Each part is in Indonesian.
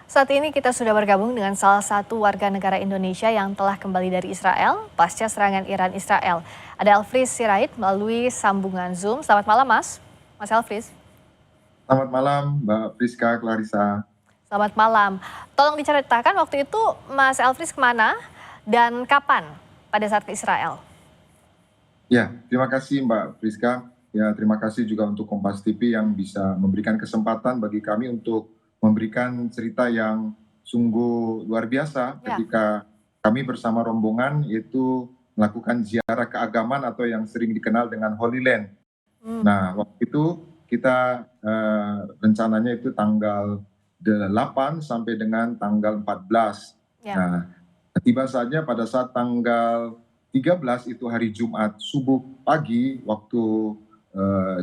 Saat ini kita sudah bergabung dengan salah satu warga negara Indonesia yang telah kembali dari Israel pasca serangan Iran Israel. Ada Elfries Sirait melalui sambungan Zoom. Selamat malam Mas. Mas Elfries. Selamat malam Mbak Priska Clarissa. Selamat malam. Tolong diceritakan waktu itu Mas Elfries kemana dan kapan pada saat ke Israel? Ya, terima kasih Mbak Priska. Ya, terima kasih juga untuk Kompas TV yang bisa memberikan kesempatan bagi kami untuk memberikan cerita yang sungguh luar biasa Ya. ketika kami bersama rombongan yaitu melakukan ziarah keagamaan atau yang sering dikenal dengan Holy Land. Nah, waktu itu kita rencananya itu tanggal 8 sampai dengan tanggal 14. Ya. Nah, tiba saja pada saat tanggal 13 itu hari Jumat subuh pagi waktu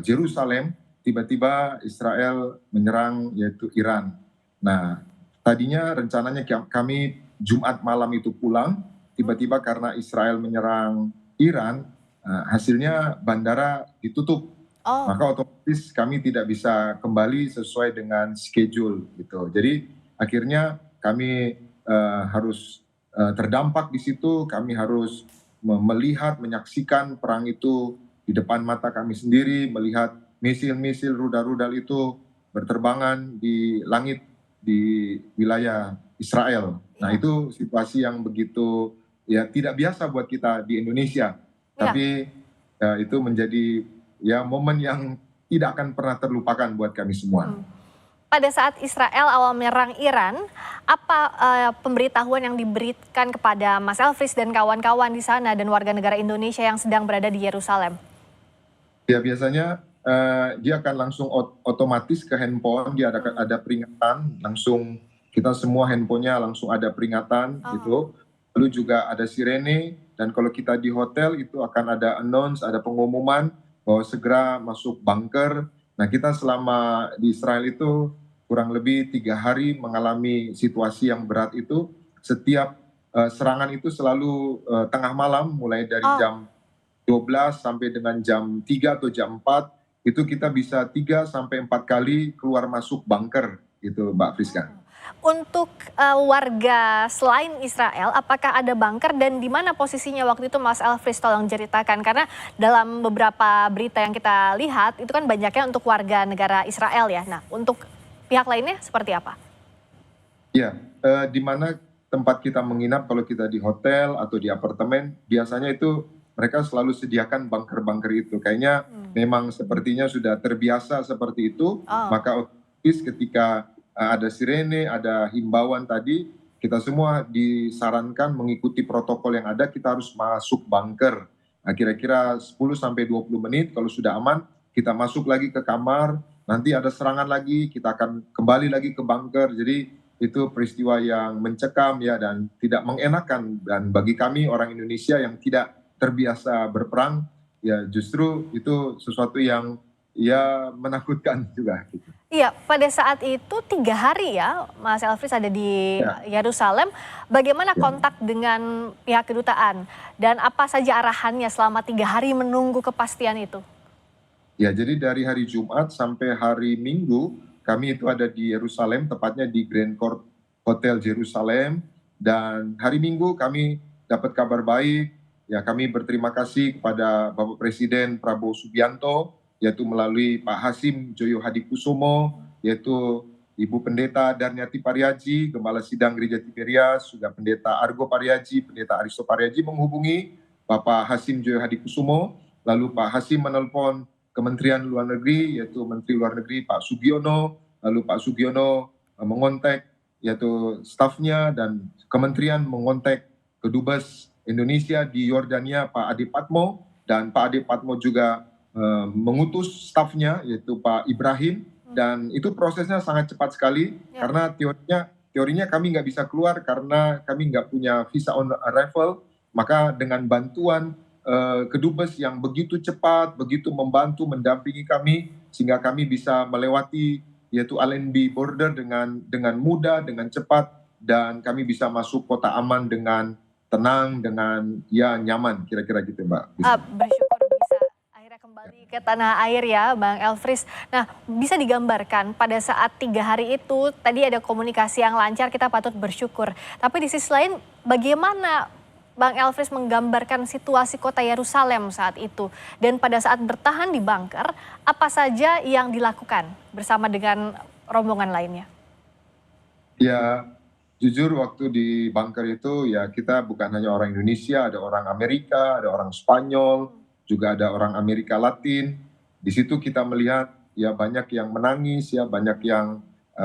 Yerusalem, tiba-tiba Israel menyerang yaitu Iran. Nah, tadinya rencananya kami Jumat malam itu pulang, tiba-tiba karena Israel menyerang Iran, hasilnya bandara ditutup. Oh. Maka otomatis kami tidak bisa kembali sesuai dengan schedule gitu. Jadi akhirnya kami harus terdampak di situ, kami harus melihat, menyaksikan perang itu di depan mata kami sendiri, melihat misil-misil rudal-rudal itu berterbangan di langit di wilayah Israel. Nah, itu situasi yang begitu ya tidak biasa buat kita di Indonesia. Tapi itu menjadi ya momen yang tidak akan pernah terlupakan buat kami semua. Pada saat Israel awal menyerang Iran, apa pemberitahuan yang diberikan kepada Mas Elfries dan kawan-kawan di sana dan warga negara Indonesia yang sedang berada di Yerusalem? Ya biasanya dia akan langsung otomatis ke handphone, dia ada peringatan, langsung kita semua handphonenya langsung ada peringatan gitu. Lalu juga ada sirene, dan kalau kita di hotel itu akan ada announce, ada pengumuman bahwa segera masuk bunker. Nah, kita selama di Israel itu kurang lebih 3 hari mengalami situasi yang berat itu. Setiap serangan itu selalu tengah malam, mulai dari jam 12 sampai dengan jam 3 atau jam 4, itu kita bisa 3 sampai 4 kali keluar masuk bunker gitu Mbak Friska. Untuk warga selain Israel, apakah ada bunker dan di mana posisinya waktu itu Mas Elfries, tolong ceritakan. Karena dalam beberapa berita yang kita lihat itu kan banyaknya untuk warga negara Israel ya. Nah, untuk pihak lainnya seperti apa? Ya, di mana tempat kita menginap kalau kita di hotel atau di apartemen, biasanya itu mereka selalu sediakan bunker-bunker itu. Kayaknya memang sepertinya sudah terbiasa seperti itu, maka otomatis ketika ada sirene, ada himbauan tadi, kita semua disarankan mengikuti protokol yang ada, kita harus masuk bunker. Nah, kira-kira 10 sampai 20 menit kalau sudah aman, kita masuk lagi ke kamar, nanti ada serangan lagi, kita akan kembali lagi ke bunker. Jadi itu peristiwa yang mencekam ya dan tidak mengenakan, dan bagi kami orang Indonesia yang tidak terbiasa berperang ya justru itu sesuatu yang ya menakutkan juga gitu. Iya, pada saat itu 3 hari ya Mas Elfries ada di Yerusalem. Bagaimana kontak dengan pihak kedutaan dan apa saja arahannya selama 3 hari menunggu kepastian itu? Ya, jadi dari hari Jumat sampai hari Minggu kami itu ada di Yerusalem, tepatnya di Grand Court Hotel Jerusalem. Dan hari Minggu kami dapat kabar baik, ya kami berterima kasih kepada Bapak Presiden Prabowo Subianto, yaitu melalui Pak Hasim Joyo Hadikusumo, yaitu Ibu Pendeta Darniati Pariaji, Gembala Sidang Gereja Tiberias, juga Pendeta Argo Pariaji, Pendeta Aristo Pariaji menghubungi Bapak Hasim Joyo Hadikusumo, lalu Pak Hasim menelpon Kementerian Luar Negeri, yaitu Menteri Luar Negeri Pak Sugiono, lalu Pak Sugiono mengontak yaitu stafnya, dan kementerian mengontak Kedubes Indonesia di Yordania Pak Ade Patmo, dan Pak Ade Patmo juga mengutus stafnya yaitu Pak Ibrahim, dan itu prosesnya sangat cepat sekali karena teorinya kami nggak bisa keluar karena kami nggak punya visa on arrival. Maka dengan bantuan Kedubes yang begitu cepat, begitu membantu, mendampingi kami, sehingga kami bisa melewati yaitu Allenby border dengan mudah, dengan cepat, dan kami bisa masuk kota aman dengan tenang, dengan ya nyaman, kira-kira gitu Mbak. Bersyukur bisa akhirnya kembali ke ke tanah air ya Bang Elfries. Nah, bisa digambarkan pada saat 3 hari itu tadi ada komunikasi yang lancar, kita patut bersyukur. Tapi di sisi lain bagaimana Bang Elfries menggambarkan situasi kota Yerusalem saat itu? Dan pada saat bertahan di bunker, apa saja yang dilakukan bersama dengan rombongan lainnya? Ya, jujur waktu di bunker itu ya kita bukan hanya orang Indonesia, ada orang Amerika, ada orang Spanyol, juga ada orang Amerika Latin. Di situ kita melihat ya banyak yang menangis, ya banyak yang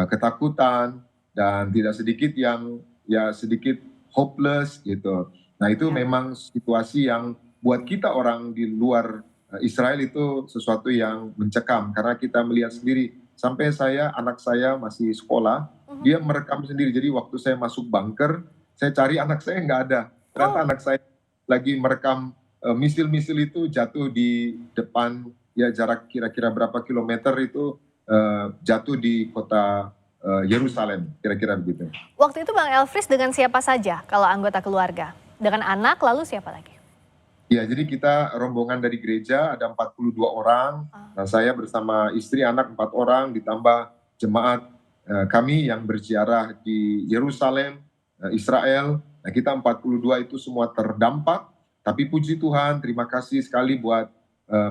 ketakutan, dan tidak sedikit yang ya sedikit hopeless gitu. Nah itu Ya. memang situasi yang buat kita orang di luar Israel itu sesuatu yang mencekam karena kita melihat sendiri. Sampai anak saya masih sekolah, Mhm. dia merekam sendiri. Jadi waktu saya masuk bunker, saya cari anak saya nggak ada. Ternyata Oh, anak saya lagi merekam misil-misil itu jatuh di depan, ya jarak kira-kira berapa kilometer itu jatuh di kota Yerusalem, kira-kira begitu. waktu itu Bang Elfries dengan siapa saja kalau anggota keluarga? Dengan anak lalu siapa lagi? Ya, jadi kita rombongan dari gereja ada 42 orang. Ah, Nah, saya bersama istri, anak 4 orang, ditambah jemaat kami yang berziarah di Yerusalem, Israel. Nah, kita 42 itu semua terdampak. Tapi puji Tuhan, terima kasih sekali buat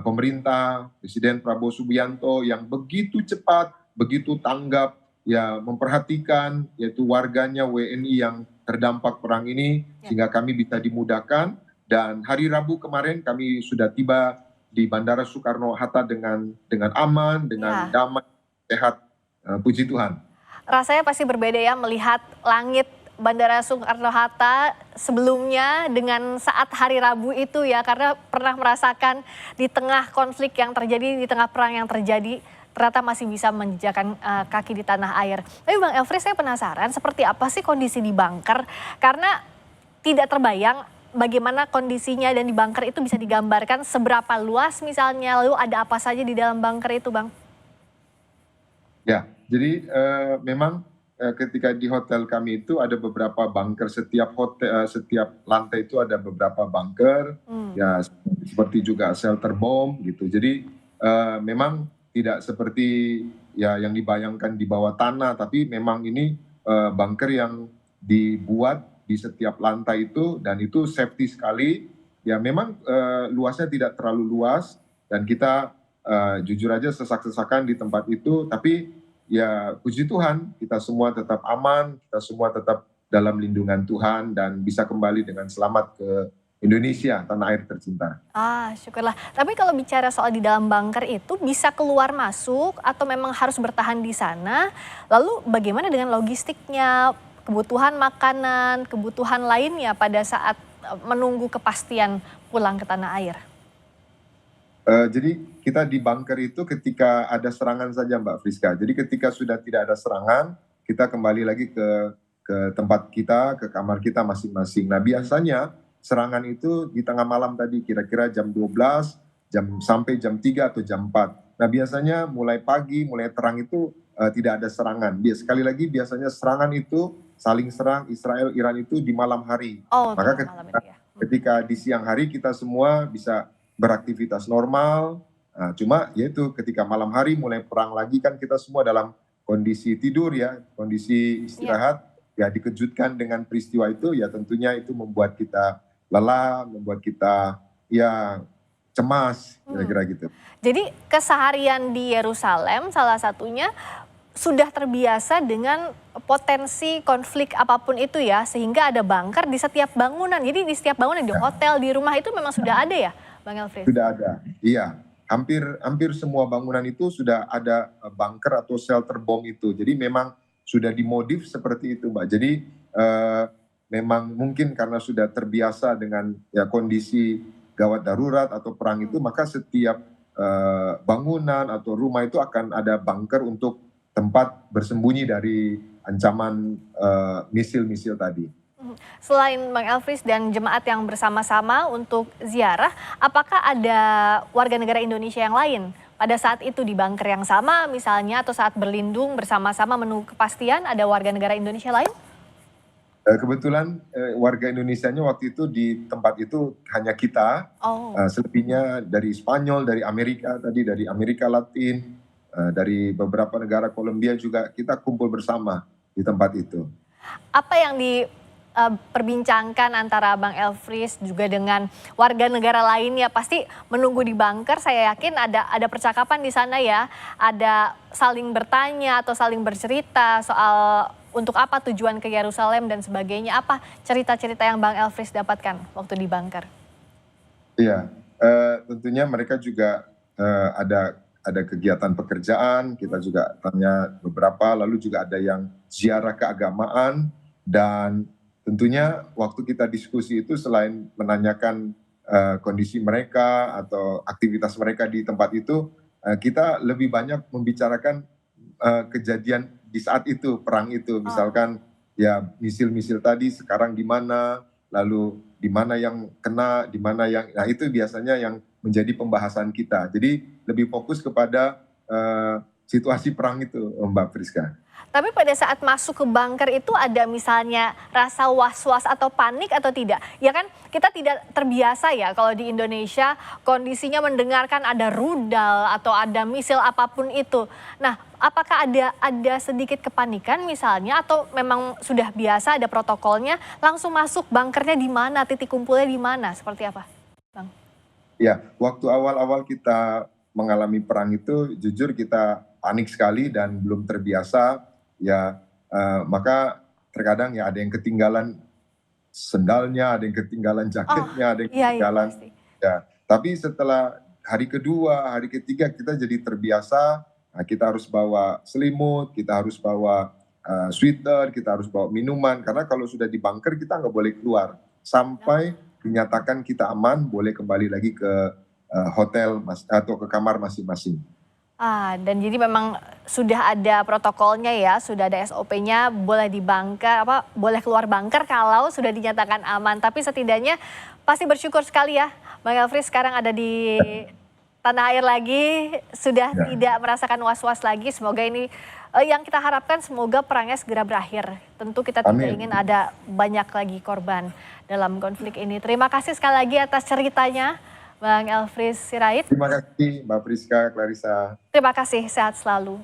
pemerintah, Presiden Prabowo Subianto yang begitu cepat, begitu tanggap, ya memperhatikan yaitu warganya WNI yang terdampak perang ini, ya. sehingga kami bisa dimudahkan. Dan hari Rabu kemarin kami sudah tiba di Bandara Soekarno-Hatta dengan aman, dengan Ya. damai, sehat. Puji Tuhan. Rasanya pasti berbeda ya melihat langit Bandara Soekarno-Hatta sebelumnya dengan saat hari Rabu itu ya, karena pernah merasakan di tengah konflik yang terjadi, di tengah perang yang terjadi, ternyata masih bisa menjejakkan kaki di tanah air. Tapi Bang Elfries, saya penasaran seperti apa sih kondisi di bunker, karena tidak terbayang bagaimana kondisinya, dan di bunker itu bisa digambarkan seberapa luas misalnya, lalu ada apa saja di dalam bunker itu Bang? Ya, jadi memang ketika di hotel kami itu ada beberapa bunker, setiap hotel, setiap lantai itu ada beberapa bunker, Hmm. ya seperti juga shelter bomb gitu. Jadi memang tidak seperti ya yang dibayangkan di bawah tanah, tapi memang ini bunker yang dibuat di setiap lantai itu, dan itu safety sekali. Ya memang luasnya tidak terlalu luas, dan kita jujur aja sesak-sesakan di tempat itu, tapi ya puji Tuhan kita semua tetap aman, kita semua tetap dalam lindungan Tuhan dan bisa kembali dengan selamat ke Indonesia, tanah air tercinta. Ah, syukurlah. Tapi kalau bicara soal di dalam bunker itu bisa keluar masuk atau memang harus bertahan di sana? Lalu bagaimana dengan logistiknya, kebutuhan makanan, kebutuhan lainnya pada saat menunggu kepastian pulang ke tanah air? Jadi kita di bunker itu ketika ada serangan saja Mbak Friska. Jadi ketika sudah tidak ada serangan, kita kembali lagi ke tempat kita, ke kamar kita masing-masing. Nah biasanya serangan itu di tengah malam tadi, kira-kira jam 12, sampai jam 3 atau jam 4. Nah biasanya mulai pagi, mulai terang itu tidak ada serangan. Sekali lagi biasanya serangan itu saling serang Israel Iran itu di malam hari. Oh, Maka tengah malam itu ya. ketika di siang hari kita semua bisa beraktivitas normal. Nah, cuma yaitu ketika malam hari mulai perang lagi kan kita semua dalam kondisi tidur ya, kondisi Iya. istirahat, ya dikejutkan dengan peristiwa itu, ya tentunya itu membuat kita lelah, membuat kita ya cemas, Hmm. kira-kira gitu. Jadi keseharian di Yerusalem salah satunya sudah terbiasa dengan potensi konflik apapun itu ya, sehingga ada bunker di setiap bangunan. Jadi di setiap bangunan, di hotel, di rumah itu memang sudah ada ya Bang Elfries? Sudah ada, iya. Hampir hampir semua bangunan itu sudah ada bunker atau shelter bom itu. Jadi memang sudah dimodif seperti itu, Mbak. Jadi memang mungkin karena sudah terbiasa dengan ya kondisi gawat darurat atau perang itu, maka setiap bangunan atau rumah itu akan ada bunker untuk tempat bersembunyi dari ancaman misil-misil tadi. Selain Bang Elfries dan jemaat yang bersama-sama untuk ziarah, apakah ada warga negara Indonesia yang lain pada saat itu di bunker yang sama misalnya, atau saat berlindung bersama-sama menunggu kepastian, ada warga negara Indonesia lain? Kebetulan warga Indonesianya waktu itu di tempat itu hanya kita, Oh. selebihnya dari Spanyol, dari Amerika tadi, dari Amerika Latin, dari beberapa negara Kolombia juga kita kumpul bersama di tempat itu. Apa yang diperbincangkan antara Bang Elfries juga dengan warga negara lainnya? Pasti menunggu di bunker, saya yakin ada percakapan di sana ya, ada saling bertanya atau saling bercerita soal untuk apa tujuan ke Yerusalem dan sebagainya. Apa cerita-cerita yang Bang Elfries dapatkan waktu di bunker? Iya, tentunya mereka juga, ada kegiatan pekerjaan, kita juga tanya beberapa, lalu juga ada yang ziarah keagamaan, dan tentunya waktu kita diskusi itu selain menanyakan, kondisi mereka atau aktivitas mereka di tempat itu, kita lebih banyak membicarakan, kejadian di saat itu, perang itu. Oh. Misalkan, ya misil-misil tadi sekarang di mana, lalu di mana yang kena, di mana yang, nah itu biasanya yang menjadi pembahasan kita. Jadi lebih fokus kepada situasi perang itu, Mbak Friska. Tapi pada saat masuk ke bunker itu ada misalnya rasa was-was atau panik atau tidak? Ya kan kita tidak terbiasa ya kalau di Indonesia kondisinya mendengarkan ada rudal atau ada misil apapun itu. Nah, apakah ada sedikit kepanikan misalnya atau memang sudah biasa ada protokolnya langsung masuk bunkernya di mana, titik kumpulnya di mana, seperti apa, Bang? Ya, waktu awal-awal kita mengalami perang itu jujur kita panik sekali dan belum terbiasa, ya, maka terkadang ya ada yang ketinggalan sendalnya, ada yang ketinggalan Oh, jaketnya, ada yang iya iya ketinggalan, pasti. ya. Tapi setelah hari kedua, hari ketiga kita jadi terbiasa, nah kita harus bawa selimut, kita harus bawa, sweater, kita harus bawa minuman, karena kalau sudah di bunker kita nggak boleh keluar, sampai dinyatakan kita aman, boleh kembali lagi ke, hotel atau ke kamar masing-masing. Dan jadi memang sudah ada protokolnya ya, sudah ada SOP-nya, boleh di bunker, boleh keluar bunker kalau sudah dinyatakan aman. Tapi setidaknya pasti bersyukur sekali ya, Bang Elfries sekarang ada di tanah air lagi, sudah Ya, tidak merasakan was-was lagi. Semoga ini yang kita harapkan semoga perangnya segera berakhir. Tentu kita tidak amin. ingin ada banyak lagi korban dalam konflik ini. Terima kasih sekali lagi atas ceritanya, Bang Elfries Sirait. Terima kasih Mbak Friska, Clarissa. Terima kasih, sehat selalu.